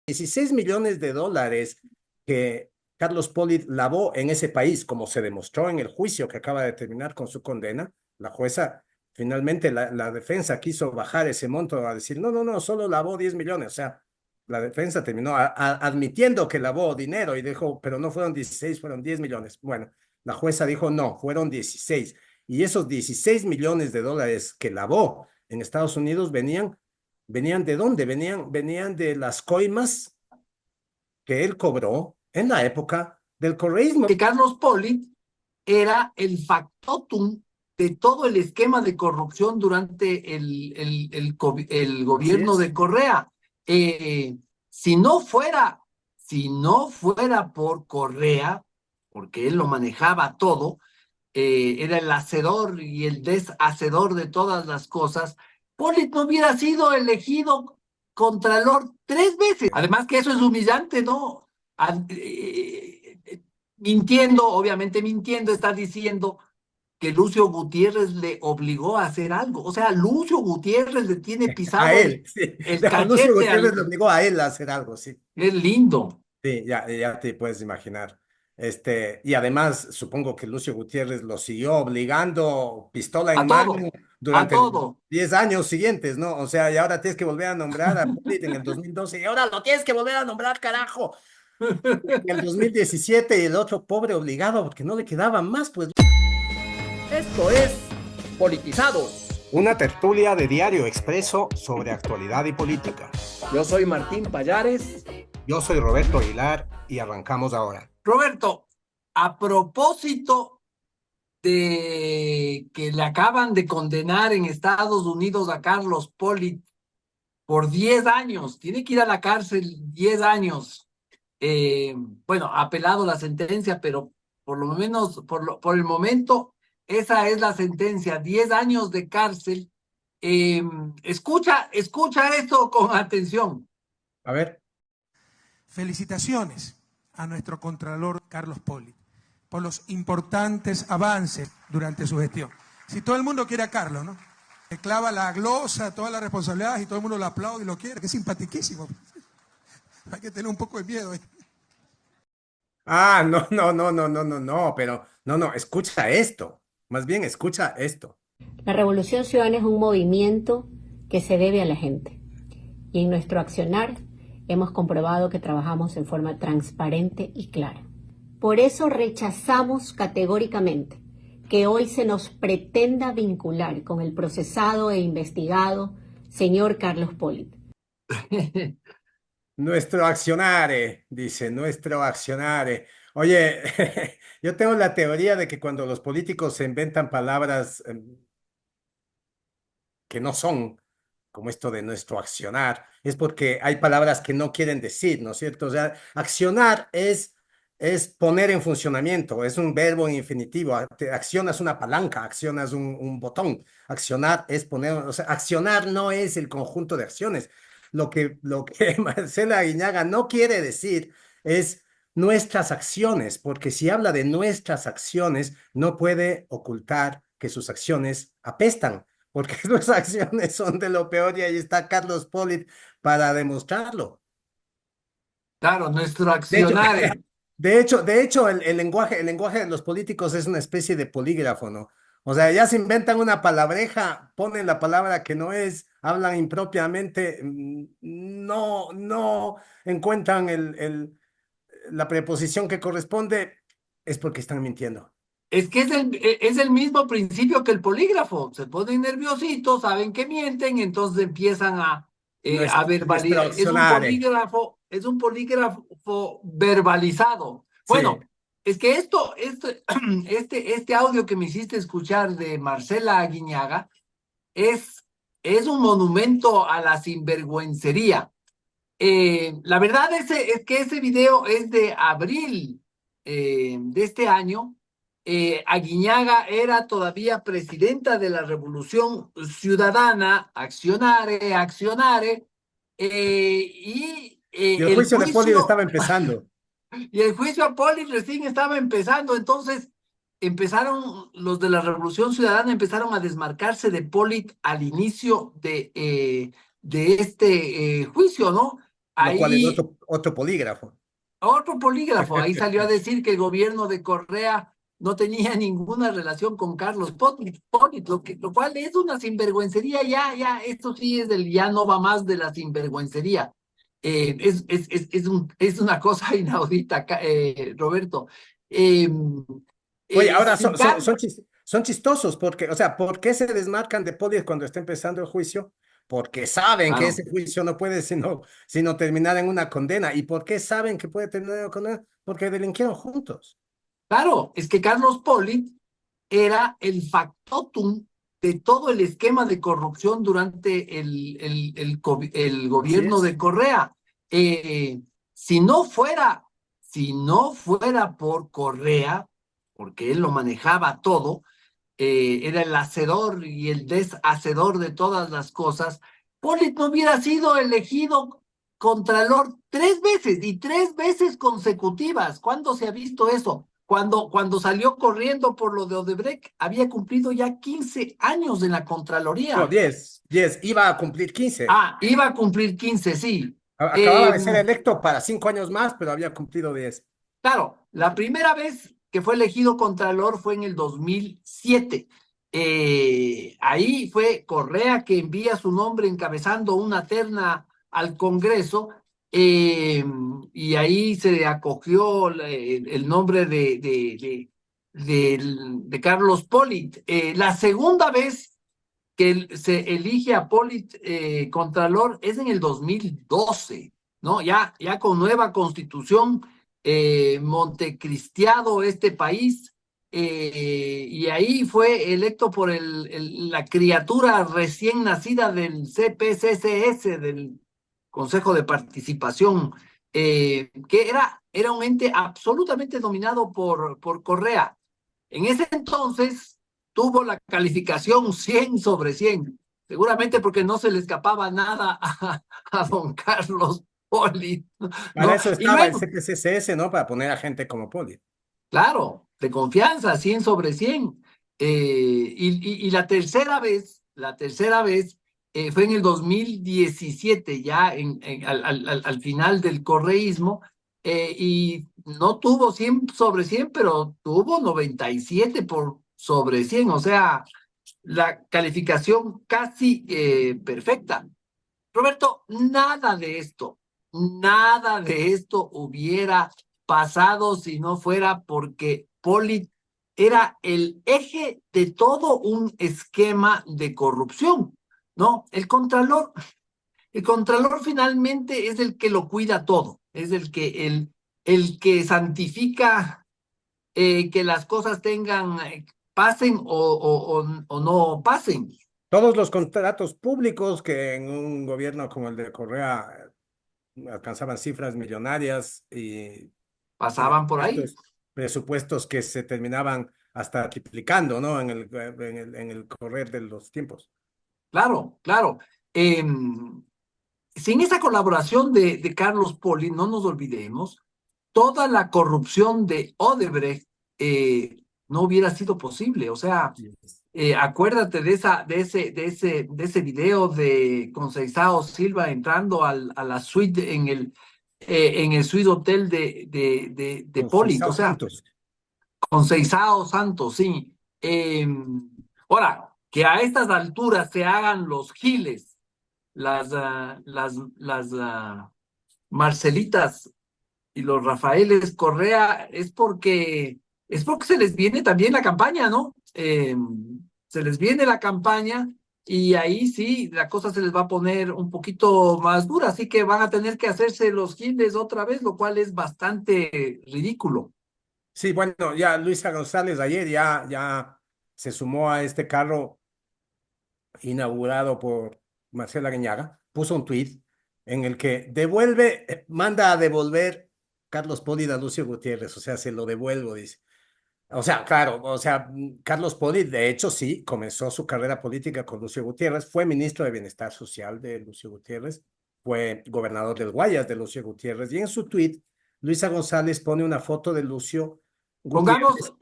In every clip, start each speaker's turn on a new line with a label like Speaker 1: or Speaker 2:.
Speaker 1: 16 millones de dólares que Carlos Polit lavó en ese país, como se demostró en el juicio que acaba de terminar con su condena. La jueza, finalmente, la defensa quiso bajar ese monto a decir, no, no, no, solo lavó 10 millones. O sea, la defensa terminó admitiendo que lavó dinero y dijo, pero no fueron 16, fueron 10 millones. Bueno, la jueza dijo, no, fueron 16. Y esos 16 millones de dólares que lavó en Estados Unidos ¿venían de dónde? Venían de las coimas que él cobró en la época del correísmo.
Speaker 2: Que Carlos Polit era el factotum de todo el esquema de corrupción durante el
Speaker 1: Así
Speaker 2: gobierno
Speaker 1: es.
Speaker 2: de Correa. Si no fuera por Correa, porque él lo manejaba todo, era el hacedor y el deshacedor de todas las cosas, Polit no hubiera sido elegido contralor 3 veces. Además que eso es humillante, ¿no? Mintiendo, obviamente mintiendo, está diciendo que Lucio Gutiérrez le obligó a hacer algo. O sea, Lucio Gutiérrez le tiene
Speaker 1: A
Speaker 2: pisado
Speaker 1: él, sí.
Speaker 2: el
Speaker 1: Dejo, Lucio
Speaker 2: cachete
Speaker 1: Gutiérrez
Speaker 2: al...
Speaker 1: le obligó a él a hacer algo, sí.
Speaker 2: Es lindo.
Speaker 1: Sí, ya te puedes imaginar. Y además, supongo que Lucio Gutiérrez lo siguió obligando pistola
Speaker 2: A
Speaker 1: en
Speaker 2: todo,
Speaker 1: mano
Speaker 2: a
Speaker 1: durante los
Speaker 2: todo.
Speaker 1: 10 años siguientes, ¿no? O sea, y ahora tienes que volver a nombrar a Pollitt en el 2012 y ahora lo tienes que volver a nombrar, carajo, en el 2017 y el otro pobre obligado porque no le quedaba más, pues.
Speaker 3: Esto es Politizados.
Speaker 1: Una tertulia de Diario Expreso sobre actualidad y política.
Speaker 3: Yo soy Martín Payares.
Speaker 1: Yo soy Roberto Aguilar y arrancamos ahora.
Speaker 2: Roberto, a propósito de que le acaban de condenar en Estados Unidos a Carlos Polit por 10 años, tiene que ir a la cárcel 10 años. Bueno, ha apelado la sentencia, pero por lo menos, por el momento, esa es la sentencia, 10 años de cárcel. Escucha esto con atención.
Speaker 1: A ver.
Speaker 4: Felicitaciones a nuestro Contralor Carlos Polit por los importantes avances durante su gestión. Si todo el mundo quiere a Carlos, ¿no? Le clava la glosa, todas las responsabilidades y todo el mundo lo aplaude y lo quiere, que es simpatiquísimo. Hay que tener un poco de miedo.
Speaker 1: Ah, no, no, no, no, no, no, no, pero no, escucha esto. Más bien escucha esto.
Speaker 5: La Revolución Ciudadana es un movimiento que se debe a la gente. Y en nuestro accionar hemos comprobado que trabajamos en forma transparente y clara. Por eso rechazamos categóricamente que hoy se nos pretenda vincular con el procesado e investigado señor Carlos Polit.
Speaker 1: Nuestro accionare, dice, nuestro accionare. Oye, yo tengo la teoría de que cuando los políticos se inventan palabras que no son, como esto de nuestro accionar, es porque hay palabras que no quieren decir, ¿no es cierto? O sea, accionar es poner en funcionamiento, es un verbo en infinitivo. Accionas una palanca, accionas un botón. Accionar es poner, o sea, accionar no es el conjunto de acciones. Lo que Marcela Aguiñaga no quiere decir es nuestras acciones, porque si habla de nuestras acciones, no puede ocultar que sus acciones apestan, porque sus acciones son de lo peor y ahí está Carlos Polit para demostrarlo.
Speaker 2: Claro, nuestro
Speaker 1: De hecho,
Speaker 2: accionar.
Speaker 1: de hecho, el lenguaje de los políticos es una especie de polígrafo, ¿no? O sea, ya se inventan una palabreja, ponen la palabra que no es, hablan impropiamente, no encuentran la preposición que corresponde, es porque están mintiendo.
Speaker 2: Es que es el mismo principio que el polígrafo. Se ponen nerviositos, saben que mienten, entonces empiezan a
Speaker 1: Nuestro
Speaker 2: verbalizar.
Speaker 1: accionar.
Speaker 2: Es un polígrafo verbalizado.
Speaker 1: Sí.
Speaker 2: Bueno, es que este audio que me hiciste escuchar de Marcela Aguiñaga es un monumento a la sinvergüencería. La verdad es que ese video es de abril de este año. Aguiñaga era todavía presidenta de la Revolución Ciudadana, accionare,
Speaker 1: Y el juicio de Polit estaba empezando.
Speaker 2: y el juicio a Poli recién estaba empezando. Entonces empezaron los de la Revolución Ciudadana empezaron a desmarcarse de Polit al inicio de este juicio, ¿no?
Speaker 1: lo cual es
Speaker 2: Ahí
Speaker 1: otro polígrafo.
Speaker 2: otro polígrafo, ahí salió a decir que el gobierno de Correa no tenía ninguna relación con Carlos Pollitt, lo cual es una sinvergüencería, esto sí es del ya no va más de la sinvergüencería. Es una cosa inaudita, Roberto. Eh,
Speaker 1: Oye, ahora
Speaker 2: si Carlos,
Speaker 1: son chistosos porque, o sea, ¿por qué se desmarcan de Poli cuando está empezando el juicio? Porque saben que
Speaker 2: claro,
Speaker 1: ese juicio no puede sino terminar en una condena. ¿Y por qué saben que puede terminar en una condena? Porque delinquieron juntos.
Speaker 2: claro, es que Carlos Pollitt era el factotum de todo el esquema de corrupción durante el
Speaker 1: Así
Speaker 2: gobierno
Speaker 1: es.
Speaker 2: de Correa. Eh, si no fuera, si no fuera por Correa, porque él lo manejaba todo, era el hacedor y el deshacedor de todas las cosas, Pollitt no hubiera sido elegido contralor 3 veces y 3 veces consecutivas. ¿Cuándo se ha visto eso? Cuando salió corriendo por lo de Odebrecht, había cumplido ya 15 años en la
Speaker 1: No,
Speaker 2: Contraloría.
Speaker 1: 10 iba a cumplir 15.
Speaker 2: Ah, iba a cumplir 15, sí.
Speaker 1: Acababa
Speaker 2: Eh,
Speaker 1: de ser electo para 5 años más, pero había cumplido 10.
Speaker 2: Claro, la primera vez que fue elegido Contralor fue en el 2007. Ahí fue Correa que envía su nombre encabezando una terna al Congreso, eh, y ahí se acogió el nombre de Carlos Pollitt. La segunda vez que se elige a Pollitt Contralor es en el 2012, ¿no? Ya con nueva constitución, montecristiado este país, y ahí fue electo por la criatura recién nacida del CPCCS, del Consejo de Participación, que era un ente absolutamente dominado por Correa. En ese entonces tuvo la calificación 100 sobre 100, seguramente porque no se le escapaba nada a don Carlos Poli,
Speaker 1: Para
Speaker 2: ¿no?
Speaker 1: eso
Speaker 2: Y
Speaker 1: estaba el
Speaker 2: luego,
Speaker 1: CPCCS, ¿no? Para poner a gente como Poli.
Speaker 2: claro, de confianza, 100 sobre 100. Y la tercera vez fue en el 2017, ya al final del correísmo, y no tuvo 100 sobre 100, pero tuvo 97 sobre 100, o sea, la calificación casi perfecta. Roberto, nada de esto hubiera pasado si no fuera porque Poli era el eje de todo un esquema de corrupción, ¿no? El contralor finalmente es el que lo cuida todo, es el que santifica que las cosas pasen o no pasen.
Speaker 1: Todos los contratos públicos que en un gobierno como el de Correa alcanzaban cifras millonarias y
Speaker 2: Pasaban por ahí.
Speaker 1: presupuestos que se terminaban hasta triplicando, ¿no? En el correr de los tiempos.
Speaker 2: Claro, claro. Sin esa colaboración de Carlos Poli, no nos olvidemos, toda la corrupción de Odebrecht no hubiera sido posible. O sea, acuérdate de ese video de Conceição Silva entrando a la suite en el suite hotel de
Speaker 1: Con
Speaker 2: Poli. O
Speaker 1: Cisao
Speaker 2: sea,
Speaker 1: Santos.
Speaker 2: Conceição Santos, sí. Ahora, que a estas alturas se hagan los giles, las Marcelitas y los Rafaeles Correa, es porque se les viene también la campaña, ¿no? Se les viene la campaña y ahí sí, la cosa se les va a poner un poquito más dura, así que van a tener que hacerse los giles otra vez, lo cual es bastante ridículo.
Speaker 1: Sí, bueno, ya Luisa González ayer ya se sumó a este carro inaugurado por Marcela Guiñaga, puso un tuit en el que manda a devolver Carlos Poli a Lucio Gutiérrez, o sea, se lo devuelvo, dice. O sea, claro, o sea, Carlos Poli, de hecho, sí, comenzó su carrera política con Lucio Gutiérrez, fue ministro de Bienestar Social de Lucio Gutiérrez, fue gobernador del Guayas de Lucio Gutiérrez, y en su tuit, Luisa González pone una foto de Lucio Gutiérrez.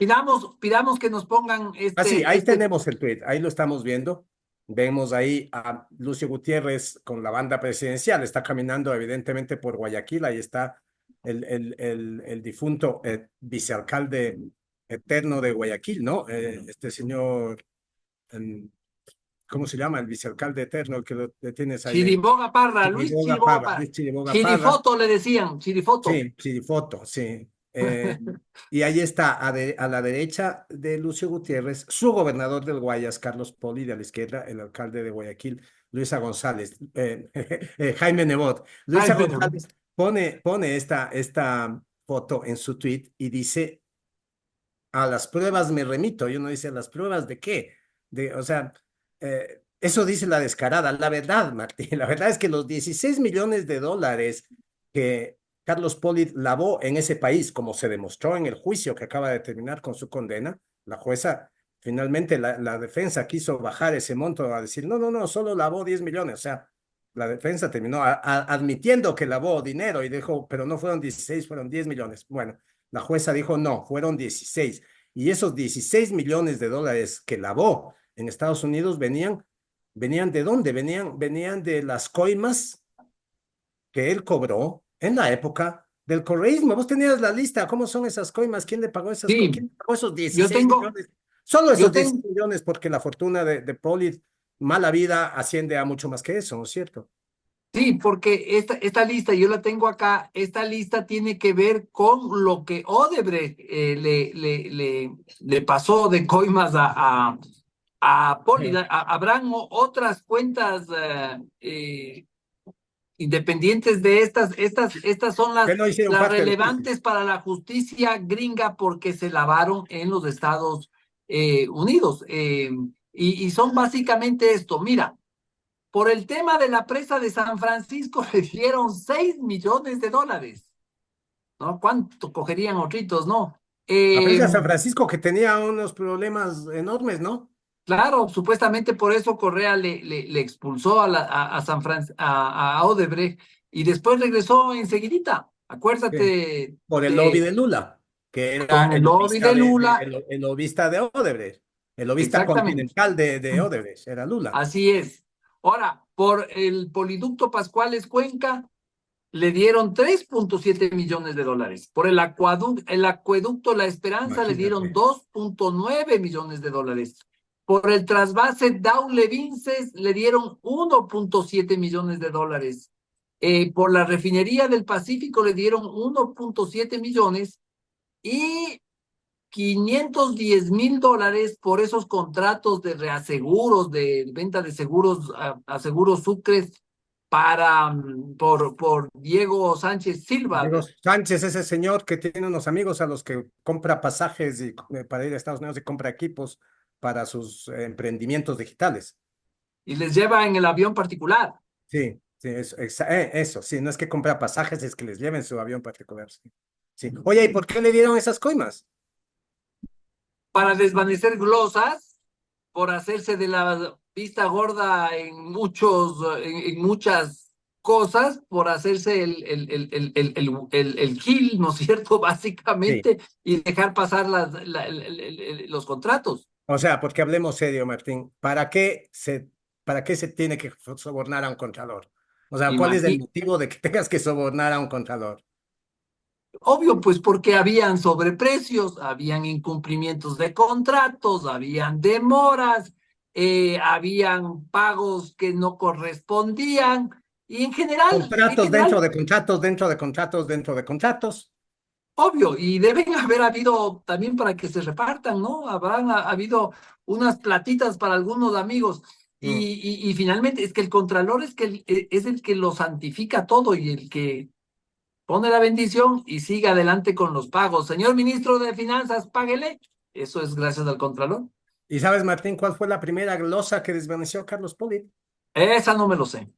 Speaker 2: Pidamos que nos pongan
Speaker 1: Ah, sí,
Speaker 2: este,
Speaker 1: ahí
Speaker 2: este,
Speaker 1: tenemos el tuit, ahí lo estamos viendo. Vemos ahí a Lucio Gutiérrez con la banda presidencial, está caminando evidentemente por Guayaquil, ahí está el difunto vicealcalde eterno de Guayaquil, ¿no? Este señor, em, ¿cómo se llama? El vicealcalde eterno, el que lo tienes ahí en
Speaker 2: Chiriboga Parra, Luis
Speaker 1: Chiriboga
Speaker 2: Chiriboga
Speaker 1: Parra,
Speaker 2: Parra.
Speaker 1: Luis Chiriboga Parra.
Speaker 2: Chirifoto le decían, Chirifoto.
Speaker 1: Sí, Chirifoto, sí. Y ahí está, a la derecha de Lucio Gutiérrez, su gobernador del Guayas, Carlos Poli, de la izquierda, el alcalde de Guayaquil, Luisa González, Jaime Nebot.
Speaker 2: Ay,
Speaker 1: Luisa
Speaker 2: bueno.
Speaker 1: González pone esta foto en su tweet y dice, a las pruebas me remito. Y uno dice, ¿a las pruebas de qué? O sea, eso dice la descarada. La verdad, Martín, la verdad es que los 16 millones de dólares que Carlos Poli lavó en ese país, como se demostró en el juicio que acaba de terminar con su condena, la jueza, finalmente la defensa quiso bajar ese monto a decir, no, no, no, solo lavó 10 millones. O sea, la defensa terminó admitiendo que lavó dinero y dijo, pero no fueron 16, fueron 10 millones. Bueno, la jueza dijo, no, fueron 16. Y esos 16 millones de dólares que lavó en Estados Unidos venían ¿de dónde? Venían de las coimas que él cobró en la época del correísmo. Vos tenías la lista, ¿cómo son esas coimas? ¿Quién le pagó esas coimas?
Speaker 2: Sí,
Speaker 1: ¿Quién le pagó esos
Speaker 2: yo
Speaker 1: 16
Speaker 2: tengo,
Speaker 1: millones? Solo
Speaker 2: yo
Speaker 1: esos
Speaker 2: tengo,
Speaker 1: 16 millones, porque la fortuna de Polit, mala vida, asciende a mucho más que eso, ¿no es cierto?
Speaker 2: sí, porque esta lista, yo la tengo acá, esta lista tiene que ver con lo que Odebrecht le pasó de coimas a Poli.
Speaker 1: Sí.
Speaker 2: Habrán otras cuentas independientes de estas son
Speaker 1: Que no hicieron
Speaker 2: las
Speaker 1: parte del juicio.
Speaker 2: relevantes para la justicia gringa porque se lavaron en los Estados Unidos. Y son básicamente esto, mira. Por el tema de la presa de San Francisco le dieron 6 millones de dólares, ¿no? ¿Cuánto cogerían otritos, no?
Speaker 1: La prensa
Speaker 2: Eh,
Speaker 1: de San Francisco que tenía unos problemas enormes, ¿no?
Speaker 2: claro, supuestamente por eso Correa le expulsó a San a Odebrecht y después regresó enseguidita.
Speaker 1: Sí.
Speaker 2: Acuérdate
Speaker 1: Por el lobby
Speaker 2: de
Speaker 1: de Lula, que era
Speaker 2: con el
Speaker 1: el
Speaker 2: lobby
Speaker 1: lobista
Speaker 2: de Lula,
Speaker 1: el lobista de Odebrecht, el lobista
Speaker 2: exactamente.
Speaker 1: continental de Odebrecht, era Lula.
Speaker 2: Así es. Ahora, por el poliducto Pascuales Cuenca, le dieron 3.7 millones de dólares. Por el acueducto La Esperanza le dieron
Speaker 1: Imagínate.
Speaker 2: 2.9 millones de dólares. Por el trasvase Daule Vinces le dieron 1.7 millones de dólares. Por la refinería del Pacífico le dieron 1.7 millones y 510.000 dólares por esos contratos de reaseguros, de venta de seguros a seguros Sucres por Diego Sánchez Silva.
Speaker 1: Diego Sánchez, ese señor que tiene unos amigos a los que compra pasajes para ir a Estados Unidos y compra equipos para sus emprendimientos digitales.
Speaker 2: Y les lleva en el avión particular
Speaker 1: Sí, sí, eso, sí, no es que compra pasajes, es que les lleven su avión particular. Sí. Sí. Oye, ¿y por qué le dieron esas coimas?
Speaker 2: para desvanecer glosas, por hacerse de la vista gorda en muchas cosas, por hacerse el gil, ¿no es cierto?
Speaker 1: Sí.
Speaker 2: Básicamente, y dejar pasar los contratos.
Speaker 1: O sea, porque hablemos serio, Martín, para qué se tiene que sobornar a un contralor? O sea, ¿cuál es el
Speaker 2: Imagínate.
Speaker 1: motivo de que tengas que sobornar a un contralor?
Speaker 2: Obvio, pues porque habían sobreprecios, habían incumplimientos de contratos, habían demoras, habían pagos que no correspondían y
Speaker 1: Contratos dentro de contratos, dentro de contratos, dentro de contratos.
Speaker 2: obvio, y deben haber habido también para que se repartan, ¿no? Habrán habido unas platitas para algunos amigos.
Speaker 1: Mm.
Speaker 2: Y finalmente es que el contralor es el que lo santifica todo y el que pone la bendición y sigue adelante con los pagos. Señor ministro de Finanzas, páguele. Eso es gracias al Contralor.
Speaker 1: ¿Y sabes, Martín, cuál fue la primera glosa que desvaneció Carlos Poli?
Speaker 2: Esa no me lo sé.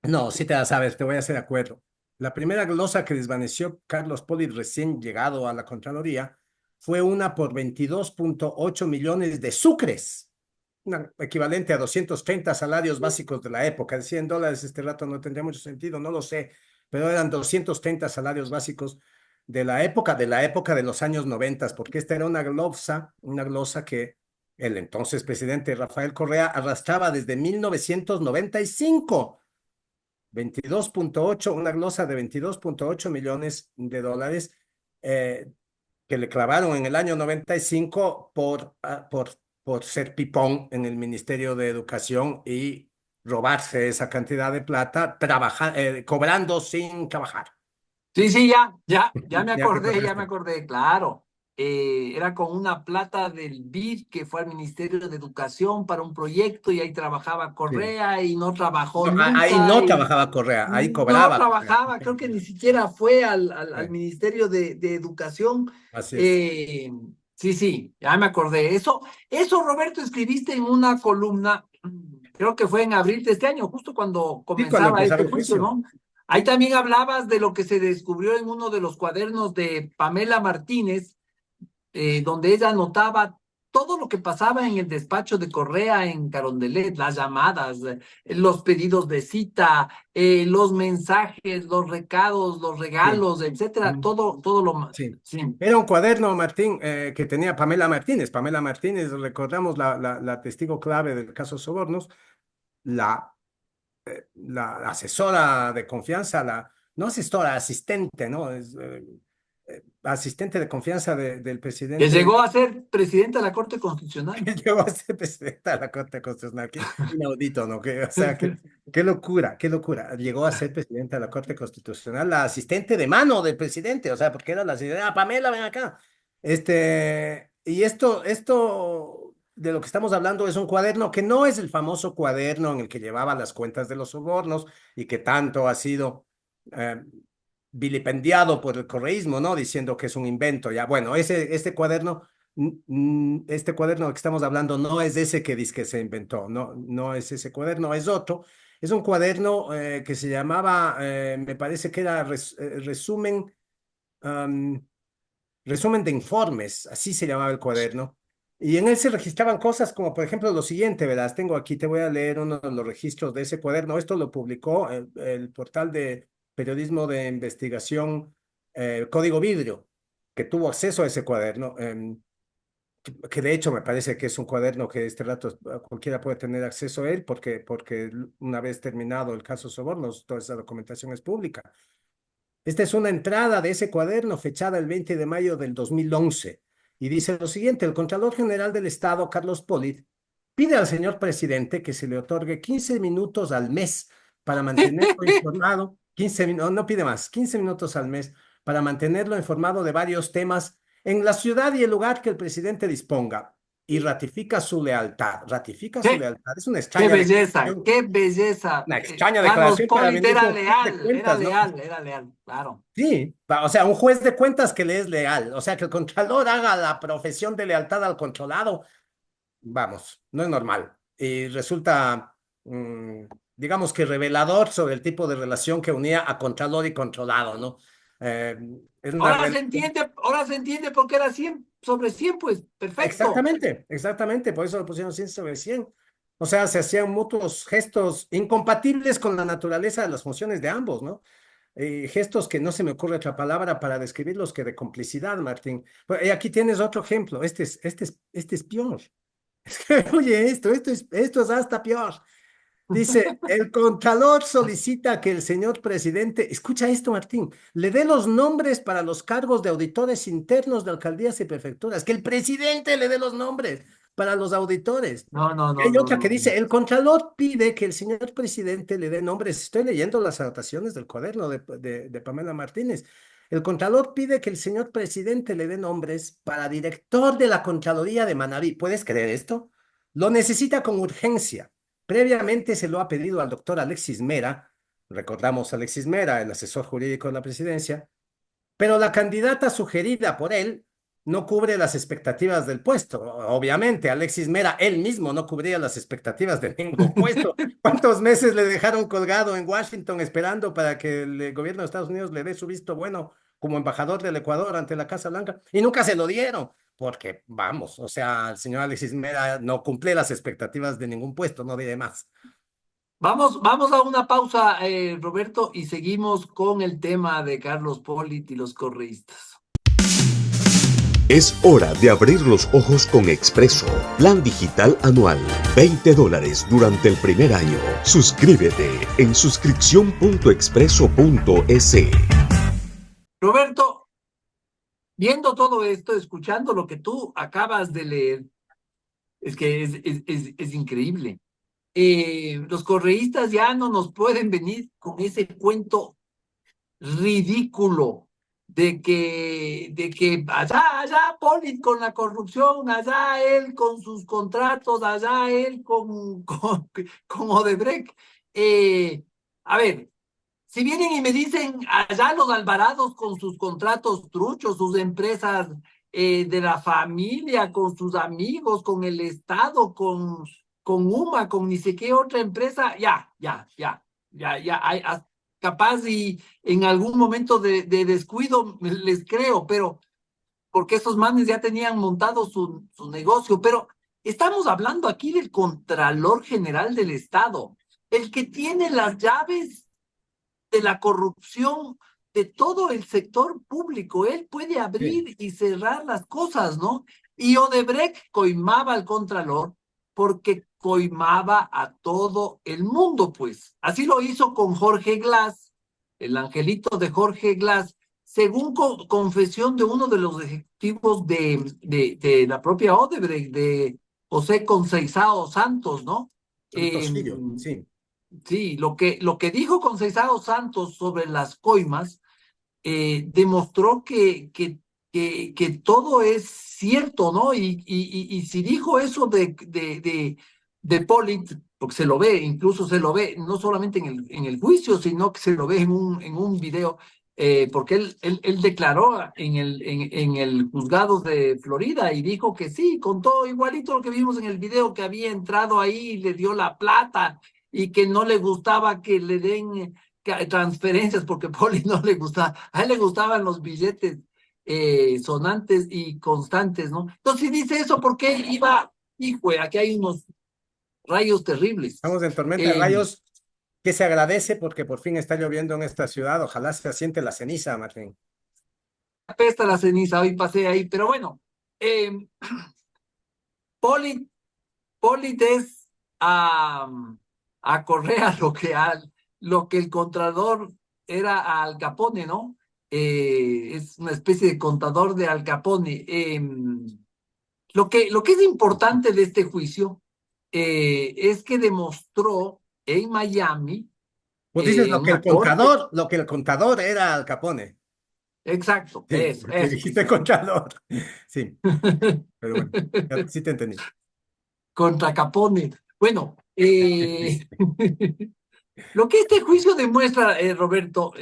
Speaker 1: No, sí te la sabes, te voy a hacer acuerdo. La primera glosa que desvaneció Carlos Poli recién llegado a la Contraloría fue una por 22.8 millones de sucres, equivalente a 230 salarios básicos de la época. De $100 este rato no tendría mucho sentido, no lo sé, pero eran 230 salarios básicos de la época de los años 90, porque esta era una glosa que El entonces presidente Rafael Correa arrastraba desde 1995 22.8, una glosa de 22.8 millones de dólares eh, que le clavaron en el año 95 por ser pipón en el Ministerio de Educación y robarse esa cantidad de plata, cobrando sin trabajar.
Speaker 2: Sí, sí, ya
Speaker 1: Ya te
Speaker 2: ya me
Speaker 1: acordaste.
Speaker 2: acordé, claro. Era con una plata del BID que fue al Ministerio de Educación para un proyecto y ahí trabajaba
Speaker 1: Sí.
Speaker 2: Correa y no trabajó
Speaker 1: No, ahí
Speaker 2: nunca
Speaker 1: no
Speaker 2: y
Speaker 1: trabajaba Correa, ahí
Speaker 2: no
Speaker 1: cobraba Correa.
Speaker 2: trabajaba, creo que ni siquiera fue al
Speaker 1: Sí,
Speaker 2: Ministerio de Educación.
Speaker 1: así es.
Speaker 2: Eh, sí, sí, ya me acordé. Eso, Roberto, escribiste en una columna, creo que fue en abril de este año, justo cuando
Speaker 1: Sí, cuando
Speaker 2: comenzaba
Speaker 1: empezaba
Speaker 2: este
Speaker 1: el
Speaker 2: juicio,
Speaker 1: juicio.
Speaker 2: ¿no? Ahí también hablabas de lo que se descubrió en uno de los cuadernos de Pamela Martínez, donde ella anotaba todo lo que pasaba en el despacho de Correa en Carondelet, las llamadas, los pedidos de cita, los mensajes, los recados, los
Speaker 1: Sí.
Speaker 2: regalos, etcétera,
Speaker 1: Mm.
Speaker 2: todo lo más.
Speaker 1: Sí.
Speaker 2: Sí.
Speaker 1: Era un cuaderno, Martín, que tenía Pamela Martínez. Pamela Martínez, recordamos la testigo clave del caso Sobornos, la, la asesora de confianza, no asesora, asistente, ¿no? Asistente de confianza del
Speaker 2: Que
Speaker 1: presidente.
Speaker 2: llegó a ser presidenta de la Corte Constitucional.
Speaker 1: Que llegó a ser presidenta de la Corte Constitucional. Qué inaudito, ¿no? O sea, qué locura, qué locura. Llegó a ser presidenta de la Corte Constitucional, la asistente de mano del presidente, o sea, porque era la asistente, Pamela, ven acá. Y esto de lo que estamos hablando es un cuaderno que no es el famoso cuaderno en el que llevaba las cuentas de los sobornos y que tanto ha sido eh, vilipendiado por el correísmo, ¿no? Diciendo que es un invento. Ya, bueno, este cuaderno este cuaderno que estamos hablando no es ese que dice que se inventó, no, no es ese cuaderno, es otro. Es un cuaderno que se llamaba, me parece que era um, resumen de informes, así se llamaba el cuaderno. Y en él se registraban cosas como, por ejemplo, lo siguiente, verás, tengo aquí, te voy a leer uno de los registros de ese cuaderno. Esto lo publicó el portal de periodismo de investigación Código Vidrio, que tuvo acceso a ese cuaderno. Que de hecho me parece que es un cuaderno que este rato cualquiera puede tener acceso a él porque una vez terminado el caso Sobornos, toda esa documentación es pública. Esta es una entrada de ese cuaderno fechada el 20 de mayo del 2011 y dice lo siguiente: el Contralor General del Estado, Carlos Polit, pide al señor presidente que se le otorgue 15 minutos al mes para mantenerlo informado, 15 minutos, no pide más, 15 minutos al mes para mantenerlo informado de varios temas en la ciudad y el lugar que el presidente disponga y ratifica su
Speaker 2: ¿Qué?
Speaker 1: lealtad. Es una
Speaker 2: Qué
Speaker 1: extraña
Speaker 2: belleza,
Speaker 1: declaración,
Speaker 2: qué belleza.
Speaker 1: una extraña
Speaker 2: Carlos
Speaker 1: declaración para
Speaker 2: Polit
Speaker 1: venirse a un juez de
Speaker 2: era
Speaker 1: cuentas, ¿no?
Speaker 2: leal, era leal, claro.
Speaker 1: Sí, o sea, un juez de cuentas que le es leal, o sea, que el contralor haga la profesión de lealtad al controlado, vamos, no es normal. Y resulta, digamos que revelador sobre el tipo de relación que unía a contralor y controlado, ¿no? Eh, es una relación.
Speaker 2: Ahora se entiende por qué era 100 sobre 100, pues, perfecto.
Speaker 1: Exactamente, exactamente, por eso lo pusieron 100 sobre 100. O sea, se hacían mutuos gestos incompatibles con la naturaleza de las funciones de ambos, ¿no? Gestos que no se me ocurre otra palabra para describirlos que de complicidad, Martín. Y aquí tienes otro ejemplo, este es peor. Oye, esto es hasta peor. Dice, el Contralor solicita que el señor presidente, escucha esto, Martín, le dé los nombres para los cargos de auditores internos de alcaldías y prefecturas, que el presidente le dé los nombres para los auditores.
Speaker 2: No, no,
Speaker 1: Y
Speaker 2: no,
Speaker 1: hay
Speaker 2: no,
Speaker 1: otra que
Speaker 2: no.
Speaker 1: dice, el Contralor pide que el señor presidente le dé nombres. Estoy leyendo las anotaciones del cuaderno de Pamela Martínez. El Contralor pide que el señor presidente le dé nombres para director de la Contraloría de Manabí. ¿Puedes creer esto? Lo necesita con urgencia. Previamente se lo ha pedido al doctor Alexis Mera, recordamos a Alexis Mera, el asesor jurídico de la presidencia, pero la candidata sugerida por él no cubre las expectativas del puesto. Obviamente, Alexis Mera, él mismo no cubría las expectativas de ningún puesto. ¿Cuántos meses le dejaron colgado en Washington esperando para que el gobierno de Estados Unidos le dé su visto bueno como embajador del Ecuador ante la Casa Blanca? Y nunca se lo dieron, porque vamos, o sea, el señor Alexis Mera no cumple las expectativas de ningún puesto, no diré más.
Speaker 2: Vamos a una pausa, Roberto, y seguimos con el tema de Carlos Polit y los correístas.
Speaker 6: Es hora de abrir los ojos con Expreso. Plan digital anual. $20 durante el primer año. Suscríbete en suscripción.expreso.es.
Speaker 2: Roberto, viendo todo esto, escuchando lo que tú acabas de leer, es que es increíble. Los correístas ya no nos pueden venir con ese cuento ridículo de que allá Pollitt con la corrupción, allá él con sus contratos, allá él con Odebrecht. A ver, si vienen y me dicen allá los Alvarados con sus contratos truchos, sus empresas de la familia, con sus amigos, con el Estado, con UMA, con ni sé qué otra empresa, capaz y en algún momento de descuido les creo, pero porque esos manes ya tenían montado su negocio, pero estamos hablando aquí del Contralor General del Estado, el que tiene las llaves de la corrupción de todo el sector público. Él puede abrir y cerrar las cosas, ¿no? Y Odebrecht coimaba al Contralor porque coimaba a todo el mundo, pues. Así lo hizo con Jorge Glass, el angelito de Jorge Glass, según confesión de uno de los ejecutivos de la propia Odebrecht, de José Conceizao Santos, ¿no?
Speaker 1: Santos Filho, sí.
Speaker 2: Sí, lo que dijo Conceizao Santos sobre las coimas demostró que todo es cierto, ¿no? Y si dijo eso de Pollitt, porque se lo ve, incluso se lo ve, no solamente en el juicio, sino que se lo ve en un video, porque él declaró en el juzgado de Florida y dijo que sí, contó igualito lo que vimos en el video, que había entrado ahí y le dio la plata y que no le gustaba que le den transferencias porque Poli no le gustaba, a él le gustaban los billetes sonantes y constantes, ¿no? Entonces, si dice eso, ¿por qué iba? Hijo, aquí hay unos rayos terribles.
Speaker 1: Estamos en tormenta de rayos que se agradece porque por fin está lloviendo en esta ciudad. Ojalá se asiente la ceniza, Martín.
Speaker 2: Apesta la ceniza, hoy pasé ahí, pero bueno, Poli es a Correa lo que el Contralor era a Al Capone, ¿no? Es una especie de contador de Al Capone. Lo que es importante de este juicio es que demostró en Miami
Speaker 1: Pues dices
Speaker 2: una corte.
Speaker 1: lo que el contador era Al Capone.
Speaker 2: Exacto,
Speaker 1: Sí,
Speaker 2: eso,
Speaker 1: porque
Speaker 2: eso.
Speaker 1: dijiste Contralor. Sí, pero bueno, sí te entendí.
Speaker 2: Contra Capone. Bueno, lo que este juicio demuestra, Roberto,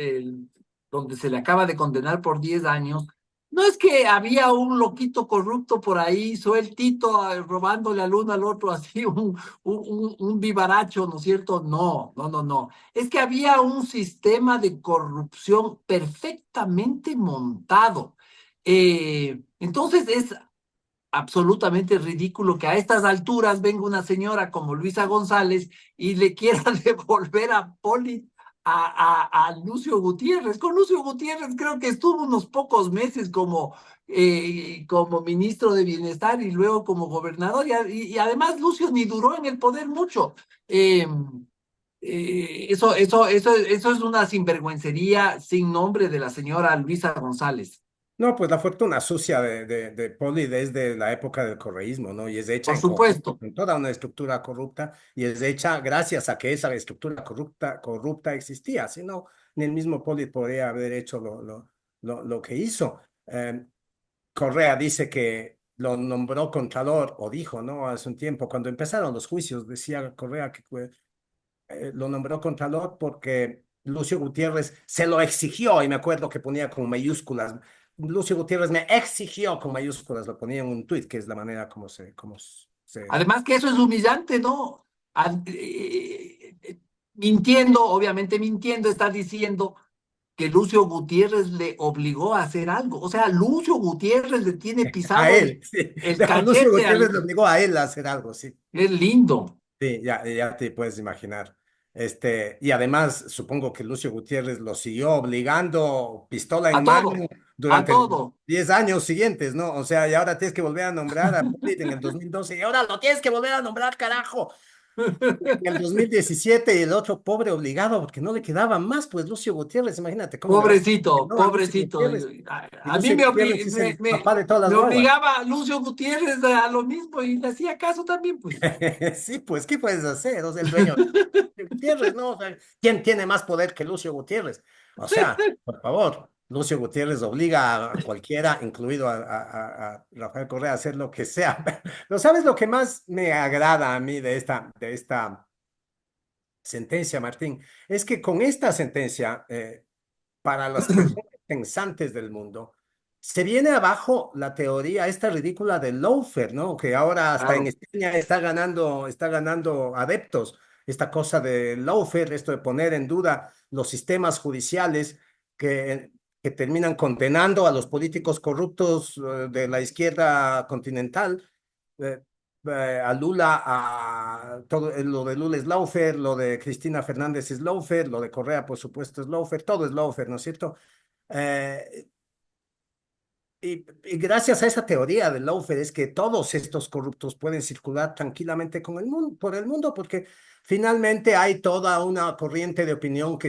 Speaker 2: donde se le acaba de condenar por 10 años, no es que había un loquito corrupto por ahí, sueltito, robándole al uno al otro, así, un vivaracho, ¿no es cierto? No, no, no, no. Es que había un sistema de corrupción perfectamente montado. Entonces es absolutamente ridículo que a estas alturas venga una señora como Luisa González y le quiera devolver a Poli a Lucio Gutiérrez. Con Lucio Gutiérrez creo que estuvo unos pocos meses como ministro de Bienestar y luego como gobernador, y además Lucio ni duró en el poder mucho. Eso es una sinvergüencería sin nombre de la señora Luisa González.
Speaker 1: No, pues la fortuna sucia de Poli desde la época del correísmo, ¿no? Y es hecha
Speaker 2: Por
Speaker 1: en conjunto
Speaker 2: supuesto.
Speaker 1: con toda una estructura corrupta y es hecha gracias a que esa estructura corrupta existía. Si no, ni el mismo Poli podría haber hecho lo que hizo. Correa dice que lo nombró Contralor, o dijo, ¿no? Hace un tiempo, cuando empezaron los juicios, decía Correa que lo nombró Contralor porque Lucio Gutiérrez se lo exigió, y me acuerdo que ponía con mayúsculas. Lucio Gutiérrez me exigió con mayúsculas, lo ponía en un tuit, que es la manera como se.
Speaker 2: Además que eso es humillante, ¿no? Mintiendo, obviamente mintiendo, está diciendo que Lucio Gutiérrez le obligó a hacer algo. O sea, Lucio Gutiérrez le tiene
Speaker 1: A
Speaker 2: pisado
Speaker 1: él, sí.
Speaker 2: el
Speaker 1: Lucio
Speaker 2: cachete
Speaker 1: Gutiérrez le
Speaker 2: al...
Speaker 1: obligó a él a hacer algo, sí.
Speaker 2: Es lindo.
Speaker 1: Sí, ya te puedes imaginar. Y además, supongo que Lucio Gutiérrez lo siguió obligando pistola
Speaker 2: A
Speaker 1: en mano
Speaker 2: todo, a
Speaker 1: durante los
Speaker 2: todo.
Speaker 1: 10 años siguientes, ¿no? O sea, y ahora tienes que volver a nombrar a Pollitt en el 2012 y ahora lo tienes que volver a nombrar, carajo. En el 2017 y el otro pobre obligado porque no le quedaba más, pues Lucio Gutiérrez, imagínate cómo le vas a decir que
Speaker 2: Pobrecito,
Speaker 1: no a Lucio
Speaker 2: pobrecito.
Speaker 1: Gutiérrez. Y
Speaker 2: A mí
Speaker 1: Lucio Gutiérrez es el papá de todas las
Speaker 2: me
Speaker 1: guaguas.
Speaker 2: obligaba Lucio Gutiérrez a lo mismo y le hacía caso también, pues.
Speaker 1: Sí, pues, ¿qué puedes hacer? O sea, el dueño de Gutiérrez, ¿no? O sea, ¿quién tiene más poder que Lucio Gutiérrez? O sea, por favor, Lucio Gutiérrez obliga a cualquiera, incluido a Rafael Correa, a hacer lo que sea. Pero ¿sabes lo que más me agrada a mí de esta sentencia, Martín? Es que con esta sentencia, para las personas pensantes del mundo, se viene abajo la teoría esta ridícula del lawfare, ¿no? Que ahora hasta en
Speaker 2: Claro,
Speaker 1: España está ganando adeptos. Esta cosa del lawfare, esto de poner en duda los sistemas judiciales que terminan condenando a los políticos corruptos de la izquierda continental. eh, a Lula, todo lo de Lula es lawfare, lo de Cristina Fernández es lawfare, lo de Correa, por supuesto, es lawfare, todo es lawfare, ¿no es cierto? Eh, y gracias a esa teoría del lawfare es que todos estos corruptos pueden circular tranquilamente por el mundo, porque finalmente hay toda una corriente de opinión que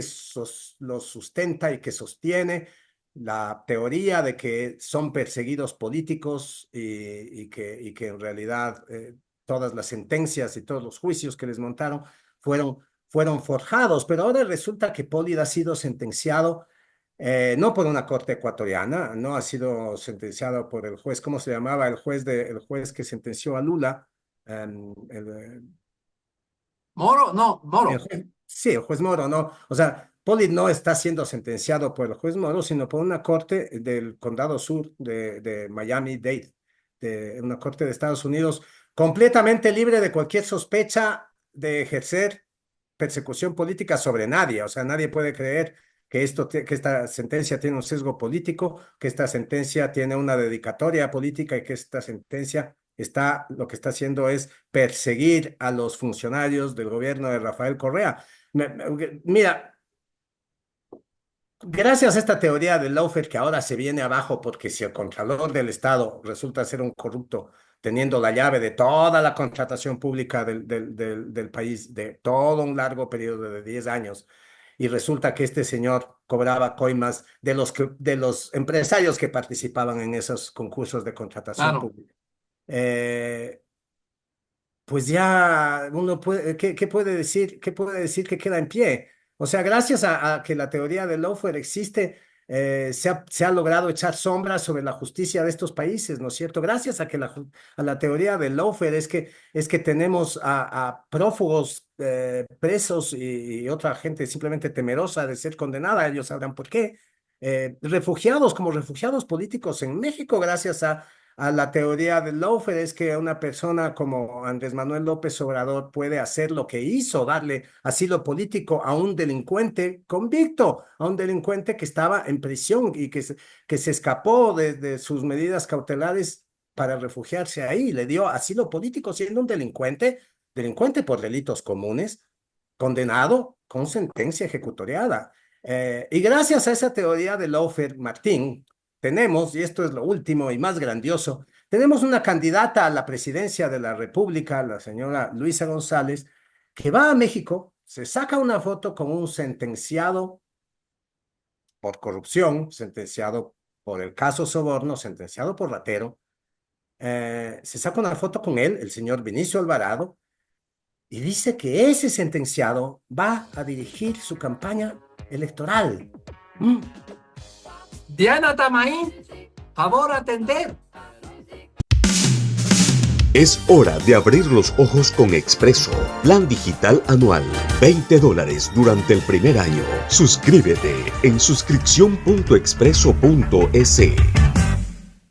Speaker 1: los sustenta y que sostiene la teoría de que son perseguidos políticos y que en realidad todas las sentencias y todos los juicios que les montaron fueron forjados. Pero ahora resulta que Pollitt ha sido sentenciado no por una corte ecuatoriana, no ha sido sentenciado por el juez, ¿cómo se llamaba? El juez que sentenció a Lula.
Speaker 2: Moro, no, Moro.
Speaker 1: Sí, el juez Moro, ¿no? O sea, Pollitt no está siendo sentenciado por el juez Moro, sino por una corte del condado sur de Miami-Dade, de una corte de Estados Unidos, completamente libre de cualquier sospecha de ejercer persecución política sobre nadie. O sea, nadie puede creer que esta sentencia tiene un sesgo político, que esta sentencia tiene una dedicatoria política y que esta sentencia lo que está haciendo es perseguir a los funcionarios del gobierno de Rafael Correa. Mira, gracias a esta teoría del lawfare que ahora se viene abajo porque si el contralor del Estado resulta ser un corrupto teniendo la llave de toda la contratación pública del país, de todo un largo periodo de 10 años, y resulta que este señor cobraba coimas de los empresarios que participaban en esos concursos de contratación
Speaker 2: Claro.
Speaker 1: pública. Eh, pues ya uno puede, ¿qué puede decir? ¿Qué puede decir que queda en pie? O sea, gracias a que la teoría del lawfare existe, se ha logrado echar sombras sobre la justicia de estos países, ¿no es cierto? Gracias a la teoría del lawfare es que tenemos a prófugos presos y otra gente simplemente temerosa de ser condenada, ellos sabrán por qué. Refugiados como refugiados políticos en México, gracias a la teoría del lawfare, es que una persona como Andrés Manuel López Obrador puede hacer lo que hizo, darle asilo político a un delincuente convicto, a un delincuente que estaba en prisión y que se escapó de sus medidas cautelares para refugiarse ahí. Le dio asilo político siendo un delincuente por delitos comunes, condenado con sentencia ejecutoriada. Y gracias a esa teoría del lawfare, Martín, tenemos, y esto es lo último y más grandioso, tenemos una candidata a la presidencia de la República, la señora Luisa González, que va a México, se saca una foto con un sentenciado por corrupción, sentenciado por el caso Soborno, sentenciado por ratero, se saca una foto con él, el señor Vinicio Alvarado, y dice que ese sentenciado va a dirigir su campaña electoral.
Speaker 2: Diana Tamaín, favor atender.
Speaker 6: Es hora de abrir los ojos con Expreso. Plan digital anual. $20 durante el primer año. Suscríbete en suscripción.expreso.es.